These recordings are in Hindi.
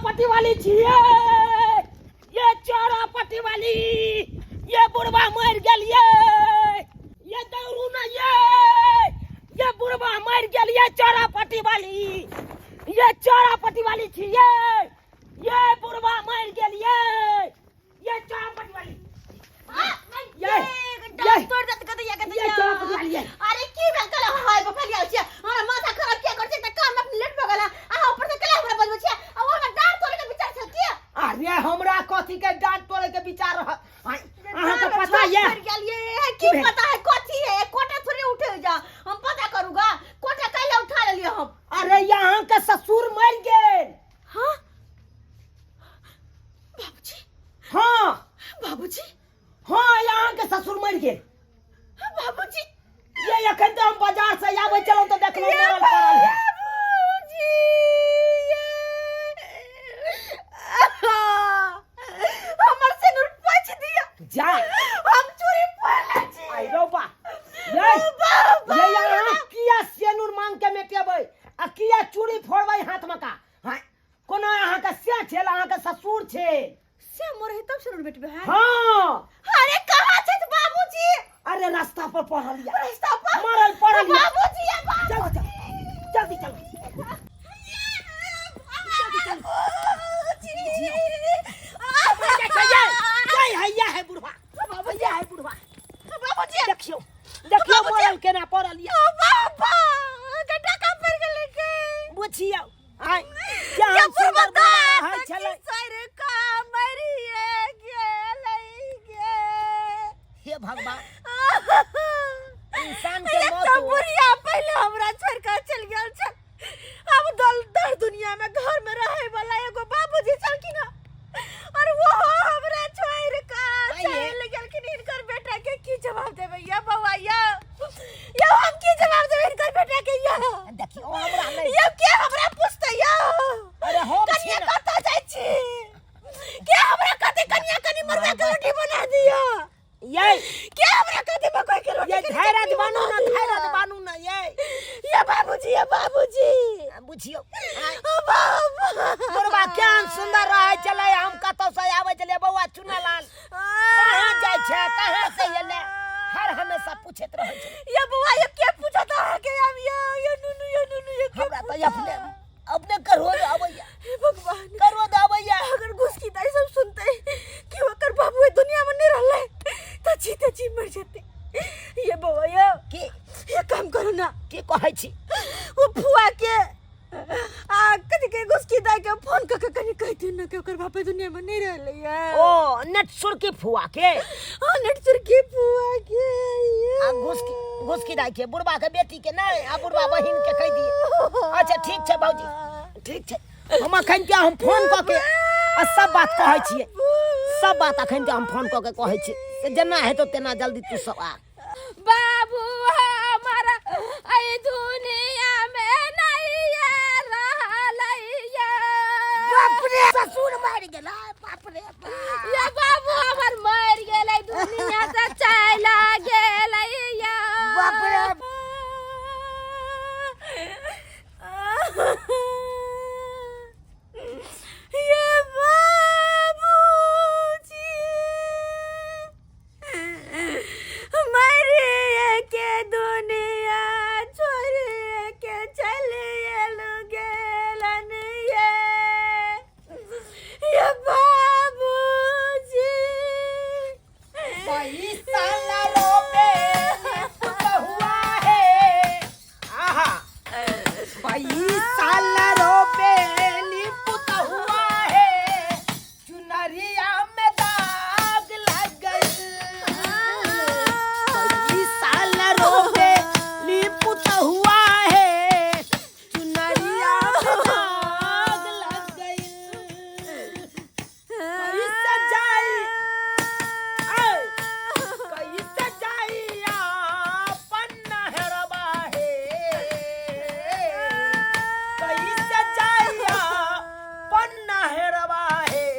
पट्टी वाली छिए, ये चौड़ा पट्टी वाली, ये बुढ़वा मर गेलिए, ये दौड़ू न ये बुढ़वा मर गेलिए चौड़ा पट्टी वाली, ये चौड़ा पट्टी वाली छिए, ये बुढ़वा मर गेलिए, ये चौड़ा पट्टी वाली तोड़ दत कत या कत ये चौड़ा पट्टी वाली है। अरे की भेल कला हाय बफलिया छिया हमरा माथा खराब किया करछे त काम अपने लेट भ गेला आ ऊपर से कला हमरा बजबे छिया आ ओना डांट तोड़ के विचार छ किया। अरे हमरा कथी के डांट तोड़े के विचार अहाँ के पता है मर गेलिए की पता है कथी है कोटा थोड़ी उठे जा हम पता करूंगा कोटा कैले उठा लेलिए हम। अरे यहाँ के ससुर मर गेल। हां बाबूजी हाँ बाबूजी हाँ यहाँ के ससुर मर गेल बाबूजी ये अखन तो हम बाजार से आवे चलो तो देख लो मरल पड़ल है। बाबूजी हमर से नूर पछ दिया जा हम चोरी पहले छी। आई रो बा ये यहाँ किया सेनुर मांग के मेटेबै आ किया चूड़ी फोड़बै हाथ में का। हां कोनो यहाँ के से छेल अहाँ के ससुर छे से मोर है तब से बेटबे है। हाँ अरे कहां छै बाबूजी। अरे रास्ता पर पड़ल या रास्ता पर मरल पड़ल या बाबूजी चलो जल्दी चलो हैया है बुढ़वा बाबूजी है बुढ़वा बाबूजी देखियो देखियो मरल केना पड़ल या बाबा गड्ढा का पर गेले के बुझियो हां क्या सुंदर है चले सर का मरिए गेले गे हे भगवान इंसान के मौत तो बुढ़िया पहले हमरा छोड़ के चल गेल छ अब दल दुनिया में घर में रहे वाला एगो बाबूजी छलखिन और वो हमरा छोड़ के चल गेलखिन। इनकर बेटा के की जवाब देबै या बौआ या हम की जवाब देबै इनकर बेटा के या देखियो हमरा नहीं या के हमरा पूछते या अरे हम कन्या कत जाय छी के हमरा कते कन्या कनी मुर्गा के रोटी बना दिया ये के हमरा कते मकई के रोटी ये धैर्य बानू ना ये बाबूजी बुझियो बाबा मुर्गा केहन सुंदर रहे चले हम कतो से आवे चले बौआ चुनालाल कहां जाय छे कहां से एले हर हमेशा पूछत रहे छे ये बौआ ये के पूछत है के अब ये नुनु ये हमरा तो अपने करो आबैया हे भगवान करो आबैया अगर घुस की दाई सब सुनते कि ओकर बाबू दुनिया में नहीं रहले त जीते जी मर जेते। ये बौआ ये काम करो ना की कहै छी वो फुआ के कथी के घुस की दाई के फोन क के कनी कह दियो ना कि ओकर बाप दुनिया में नहीं रहले या ओ नेट सुरकी फुआ के नेट सुरकी फुआ के आ घुस की दाई के बुढ़वा के बेटी के नहीं आ बुढ़वा बहिन के कह दिए। अच्छा ठीक छे बाबूजी ठीक छे हम अखन के हम फोन क के आ सब बात कहै छियै सब बात अखन के हम फोन क के कहै छियै जेना हेतौ तेना जल्दी तू सब आ। बाबू हमारा ए दुनिया में नहीं रहलैया बाप रे ससुर मर गेला बाप रे या बाबू हमर मर गेलै दुनिया से चला गेलैया बाप रे ये बाबूजी मरिए के दुनिया छोड़िए के चले गेलन ये बाबूजी पैसा ना रोपे हुआ है आहा पैसा ना रोपे लिपुत हुआ है चुनरिया में दाग लग गई पैसा ना रोपे लिपुत हुआ है चुनरिया में दाग लग गई कैसे जाई कैसे जाइया पन्ना हेरबा है कैसे जाइया पन्ना हेरबा है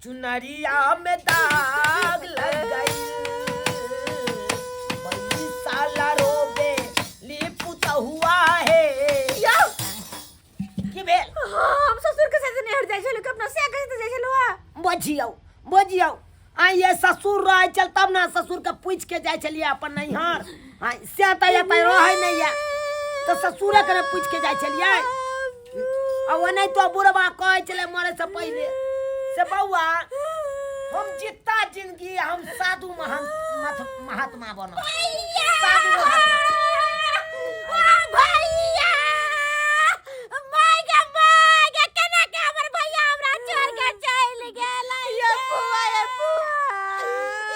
चुनरिया में दाग लग गई पैसा ला रोबे लिपुत हुआ है की भेल हम ससुर के साथ नहीं बोझियो आ ये ससुर रहे चल तब ना ससुर के पूछ के जाय चलिए अपन नैहर हां से त या त रहे नहीं या तो ससुरे के पूछ के जाय चलिए अब नहीं तो बुढ़वा कहे चले मरे से पहले से बउआ हम जितना जिंदगी हम साधु महात्मा बनो साधु महात्मा भैया मागे केना के हमर भैया हमरा छोड़ के चल गेल ये बुआ ये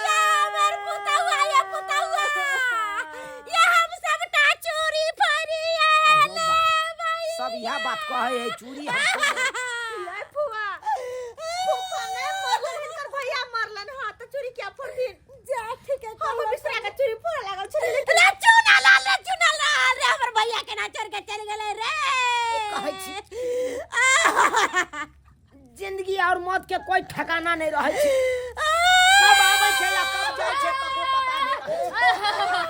हमर पुतवा ये हम सबटा चोरी फरिया सब यह बात कहे है चोरी ये बुआ ने मरलन भैया मरलन हां तो चोरी क्या फरदी जा ठीक है हम बिसरा के चोरी फोड़ लागल छले रे चुना लाल रे हमर भैया के ना चोर के चल गेले रे कहै छी जिंदगी और मौत के कोई ठिकाना नहीं रहे छी कब आबै छै या कब जाय छै ककरो पता नहीं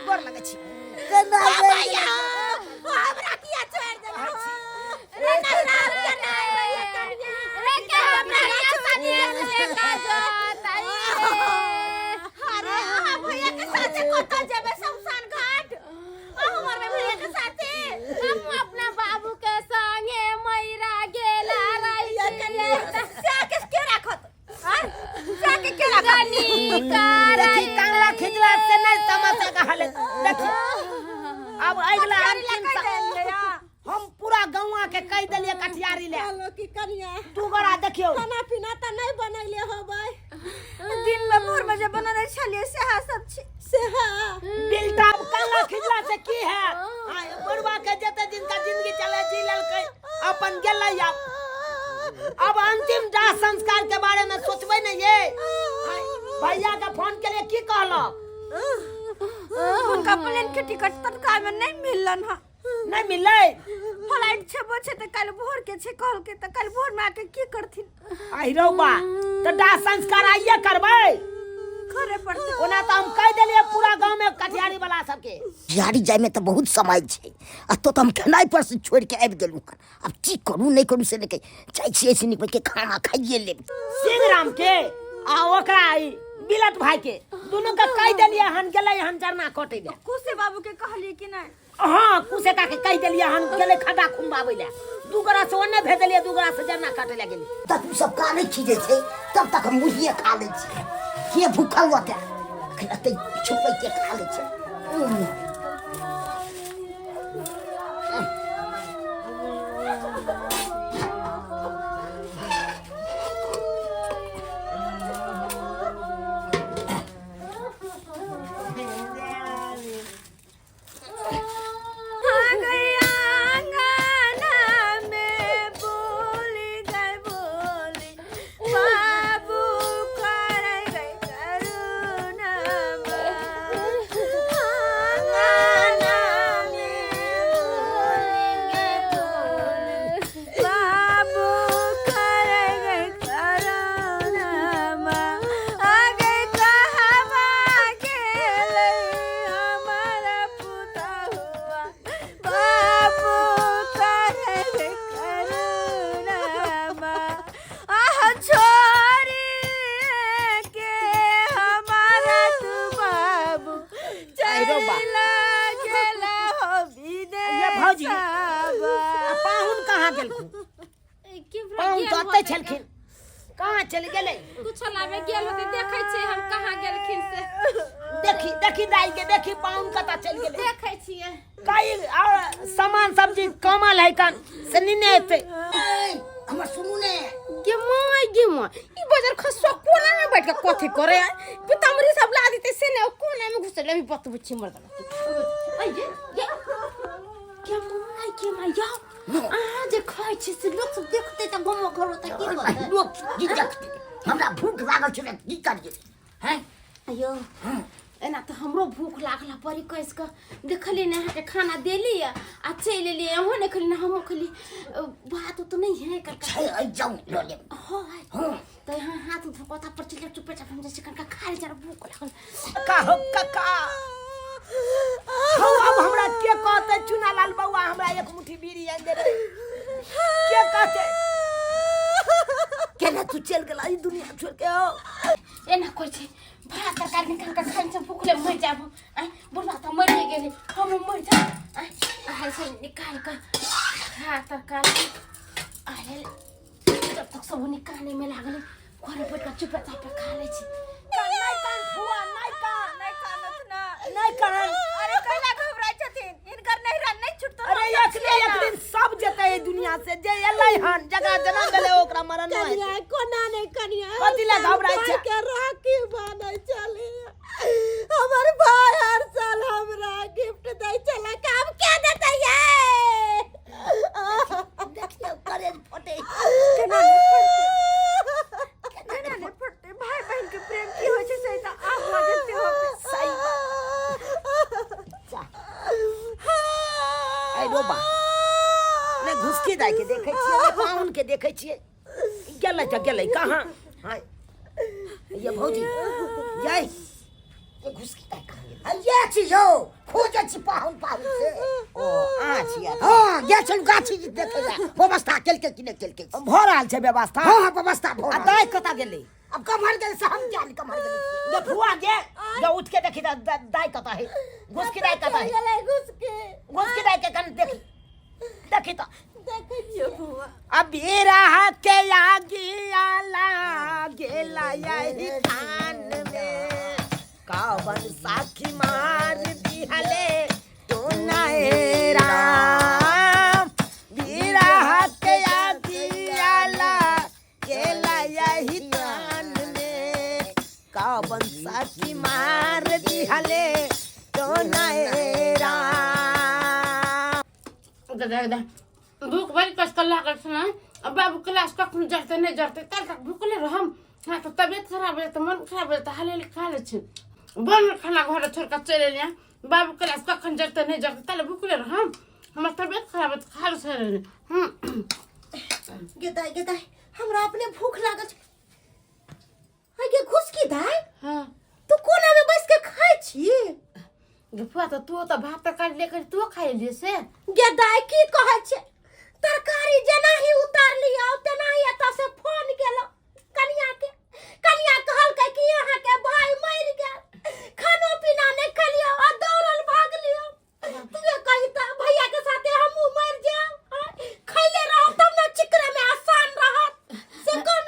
गोर लगे छी केना भैया हमरा किया छोड़ देला रे नजर के नहीं रे के हमरा शादी ले का जात आई अरे भैया के साथ कोता जेबे शमशान घाट हमर भैया के साथ हम अपना बाबू के संगे मैरा गेला रही से के राखत हां जाके के राखत देखी कांगला खिजला से नहीं तमाशा का हाल देखी अब अगला हम पूरा गौवा के कह देलिए कटियारी ले की करिया तू गड़ा देखियो खाना पीना त नहीं बनैले होबै दिन में भोर में जे बनल छलिए सेहा सब सेहा बिल्टा कांगला खिजला से की है बुढ़वा के जते दिन का जिंदगी चले जी ललकै अपन गेलै अब अंतिम दाह संस्कार के बारे में सोचबै नहीं ये भैया का फोन के लिए की कहलक उनका प्लेन के टिकट तत्काल में नहीं मिलन ह नहीं मिलै फ्लाइट छबो छ त कल भोर के छ कहल के त कल भोर में आके की करथिन आई रौ बा त दाह संस्कार आइए करबै करे पड़ते ओना त हम कह देलिए पूरा गांव में कटियारी वाला सबके यारी जाय में त बहुत समय छै आ तो हम खेनाई पर से छोड़ के आबि गेलु अब की करू नहीं करू से लेके चाय छी ऐसे निकल के खाना खाइए ले सिंहराम के आ ओकरा आई बिलट भाई के दोनों का कह देलिए हन गेलै हन जरना कटे ले कुसे बाबू के कहलिए कि नहीं हां कुसे का के कह देलिए हन गेलै खड्डा खुंबाबै ले दुगरा से ओने भेज देलिए दुगरा से जरना काटे ले गेली तब तू सब काने खीजे छै तब तक हम मुर्गिए खा ले छी के भूखल होते खलते छुपै के खा ले छै छलखिन कहां चल गेलै कुछ लावे गेल होते देखै छै हम कहां गेलखिन से देखी दाई के देखी पाउन कता चल गेलै देखै छियै कई सामान सब्जी कमल है कन से निने एते हमर सुनू ने गे ई बाजार खसवा कोना में बैठ के कथि करे पितामरी सब ला देते से ने कोना में घुसले अभी बतबु छी मर्दन आई ये के माय या आ जे खाइ छी से लोग सब देखते त गम घर होता की होता लोग की देखते हमरा भूख लागल छै की करिए हैं अयो एना तो हमरो भूख लागला परी कैस के देखली ना के खाना देली आ चल एली एहो ने खली ना हम खली बात तो नहीं है कर छै आई जाऊ लो ले हो तो यहाँ हाथ धोता पर चले चुपे चाप हम जैसे कनका खा ले जरा भूख लागल का हो काका हो अब हमरा के कहते चुना लाल बउआ हमरा एक मुट्ठी बीड़ी आन दे रे के कहते केना तू चल गेला ई दुनिया छोड़ के हो एना कोइ छै भात तरकारी निकाल के खाइ से भूखले मर जाबो बुढ़वा त मर गेले हम मर जा आइ से निकाल के भात तरकारी आले जब तक सब निकाले में लागले घरे बैठ के चुपे चाप खा ले छी नहीं कान फुआ नहीं कानत ना नहीं कान अरे कैला घबराय छथिन इनकर नहीं रन नहीं छुटतो अरे एक दिन सब जते ई दुनिया से जे एलै हन जगह जन्म देले ओकरा मरण नहीं कनिया कोना नहीं कनिया कथि ला घबराय छै के राखी बांधै चले हमर भाई हर साल हमरा गिफ्ट दै चला काम के देतै ये देखियो करे फटे केना नहीं फटते भाई बहन के प्रेम की होय छै से त आप मजते हो सही आई रोबा ने घुसकी दाई के देखै छियै ने पाउन के देखै छियै गेलै कहाँ हाय ये भौजी ये घुसकी दाई कहाँ गेलै ये छी यो खोजे छी पाउन से ओ आ छिया हां ये चल गाछी देखै ला व्यवस्था केलके कि नहीं केलके भ रहल छै व्यवस्था हां व्यवस्था भ आ दाई कता गेलै अब कमर गेल से हम जान कमर गेल ये फुआ जे उठ के देखी दाई कता है घुसकी दाई कता है घुसकी दाई के कन देखी तो देखै छियै बुआ अब रहा के आगिया लागेला यही कान में कावन साखी मार दिहले तो नहेरा बिरहा के आगिया लागेला यही कान में कावन साखी मार दिहले तो नहेरा दादा भूख बड़ी कस कर लागल छ अब बाबू क्लास कखन जरते नहीं जरते तब तक भूखले रहम हां तो तबियत खराब है तो मन खराब है तो हाले खा ले छ बन खाना घर छोड़ के चले लिया बाबू क्लास कखन जरते नहीं जरते तले भूखले रहम हमर तबियत खराब है तो खा ले गेदाई हमरा अपने भूख लागल छ आगे घुस की दाई हां तू कोना में बैठ के खाइ छी गफुआ तो तू तो भात तरकारी लेकर तू खाइ लिए से गेदाई की कहै छै तरकारी जना ही उतार लिया तना ही एता से फोन केलो कनिया कहल कि यहां के भाई मर गेल खानो पीना नहीं खलियो आ दौड़ल भाग लियो तू कहि त भैया के साथे हमहु मर जाओ खइले रहो तब ना चिकरे में आसान रहत से कोन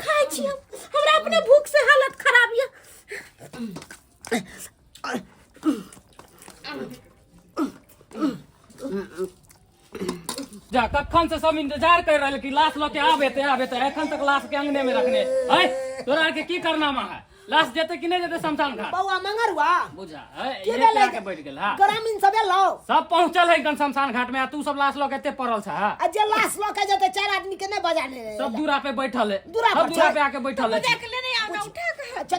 खाइ छी हमरा अपने भूख से हालत खराब ये जा कखन से सब इंतजार कर रहे कि लाश लो के आबे ते एखन तक लाश के अंगने में रखने है तोरा के की करना है लाश जेते कि नहीं जेते शमशान घाट बउआ मंगरुआ बुझा है ये क्या के बैठ गेल हां ग्रामीण सब लो सब पहुंचल है गन शमशान घाट में तू सब लाश लो के एते पड़ल छ आ जे लाश लो के जते चार आदमी के नहीं बजा ले सब दूरा पे बैठल है दूरा सब दूरा पे आके बैठल है देख ले नहीं आगा उठा के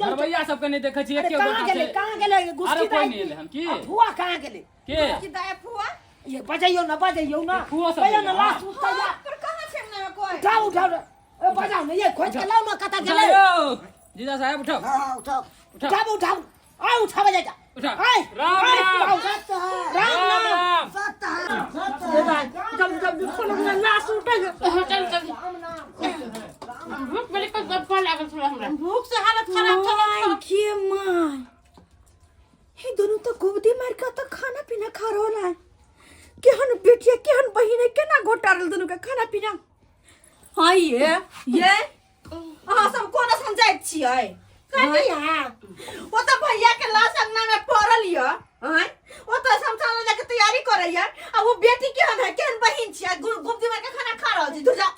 चल भैया सब के नहीं देखे छी एके कहां गेले अरे कोई नहीं एले हम की फुआ कहां गेले के कि दाय फुआ ये बजाइयो ना फुआ सब बजाइयो ना गेले, लाश उठा पर कहां छै ना कोई उठाओ ए बजाओ ना ये खोज के लाओ ना कता गेले जाओ जीजा साहब उठाओ हां उठाओ उठाओ आ उठा बजा जा उठा आय राम राम राम सत्ता जब खोलो ना लाश उठा चल भूख बड़ी को गप्पा लागल छ हमरा भूख से हालत खराब छ के मां हे दोनों तो गोबदी मार के तो खाना पीना खा रहल है केहन बेटिया केहन बहिन केना घोटारल दोनों के खाना पीना हां ये अहाँ सब कोन समझाइत छियै कहिया ओ तो भैया के लाश अंगना में पड़ल य हैं ओ तो शमशान ले के तैयारी करैया आ वो बेटी केहन है केहन बहिन छियै गुप्ती मार के खाना खा रहल छी दूर जा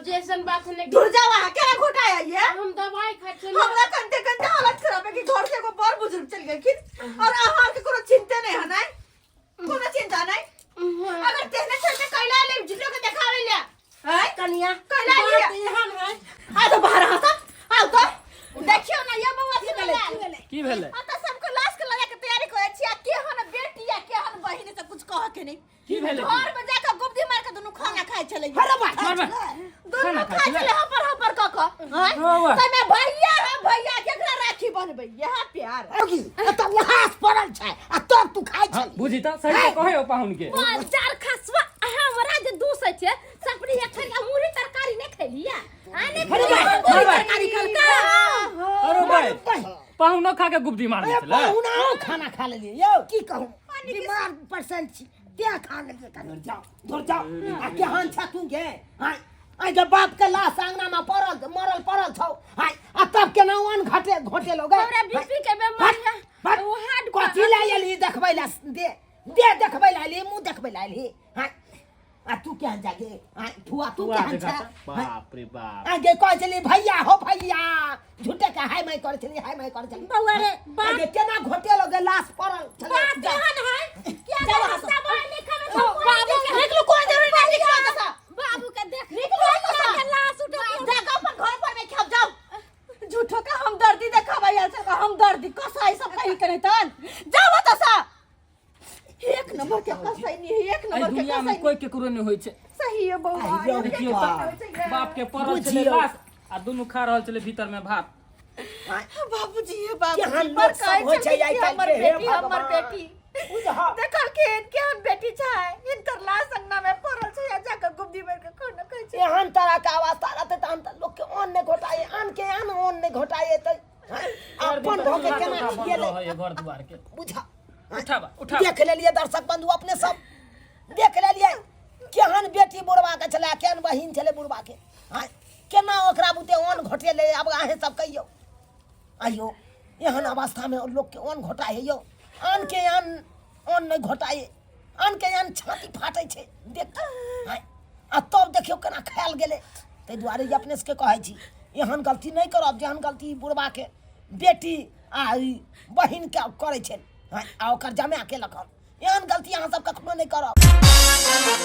जैसन बात नहीं दूर जा वहां केना घोटाया ये हम दवाई खाइ छी हमरा कंटे हालत खराब है कि घर से एगो बड़ बुजुर्ग चल गेलखिन और अहाँ के कोनो चिंता नहीं है नहीं कोनो चिंता नहीं अगर तेने चलते कैला ले जिलो के देखावे के नहीं की भेले घर में जाकर गुप्ती मार के दोनों खाना खाए चले अरे वाह मार दोनों खाना खाए खाए चले हपर क हाँ, वाह। तमे भैया है भैया केकरा राखी बनबै यह प्यार होगी त लाश पड़ल छै आ तब तू खाइ हाँ, छै बुझी त सही से कहे हो पाहुन के चार खसवा हमरा जे दूसै छै सपरी एक मुरी तरकारी नै खेलिया आने तरकारी कलका अरे भाई पाहुन खा के गुप्ती मार ए देले पाहुना खाना खा लेलिए यौ की कहूं बीमार पर्सन छी त्या खा लेलिए का दूर जाओ आ केहन छ तू गे हाय आई जब बाप के लाश अंगना में पड़ल मरल पड़ल छौ हाय आ तब केना वन घटे घोटे लोग हमरा बीपी के बीमारी है वो हार्ट कथी ले एली देखबै ला दे देखबै ला एली मुंह देखबै ला एली हाय आ तू क्या जागे हाय फुआ तू क्या छ बाप रे बाप आगे कह चली भैया हो भैया झूठे का हाय मैं कर चली बउआ रे आगे केना घोटे लोग लाश पड़ल चले केहन है क्या जाओ हंसो। सब लिखा में बाबू के निकलो कोई जरूरी नहीं लिखा बाबू के देख निकलो के लाश उठा जाकर अपन घर पर में खेब जाओ झूठो का हमदर्दी देखाबै आल से हमदर्दी कसाई सब नहीं करे तन जाओ तो सा एक नंबर के कसाई नहीं एक आई नंबर के दुनिया में कसाई कोई केकरो नहीं होय छै सही है बउआ आइयो देखियो त बाप के परल चले बुझियो। लाश आ दुनु खा रहल चले भीतर में भात बाबूजी ये केहन बाबूजी लोग सब होइ छै आइ काल्हि हमर के, हे बेटी हमर भगवान। बेटी बुझहा देखल के केहन बेटी छै इनकर लाश अंगना में पड़ल छै आ जाकर गुप्ती मार के खाना खाइ छै एहन तरह के अवस्था रहते तहन त लोग के अन्न नहीं घोटाए अन्न के अन्न नहीं घोटाए त अपन भोगे केना गेले है घर द्वार के बुझा उठाबा उठा देख लेलिए दर्शक बंधु अपने सब देख लेलिए केहन बेटी बुढ़वा के छले केहन बहिन छले बुढ़वा के हाय केना ओकरा बुते अन्न घोटेले अब अहे सब कहियो आइयो एहन अवस्था में लोग के अन्न घोटाए यो अन्न के अन्न नहीं घोटाए अन्न के अन्न छाती फाटे छै देख हाय आ तब देखियो केना खायल गेले तै दुआरे ई अपने से कहै छी एहन गलती नहीं करब जेहन गलती बुढ़वा के बेटी आ ई बहिन के करे छै हाय आ ओकर जमा के लखन एहन गलती अहाँ सब कखनो नहीं करब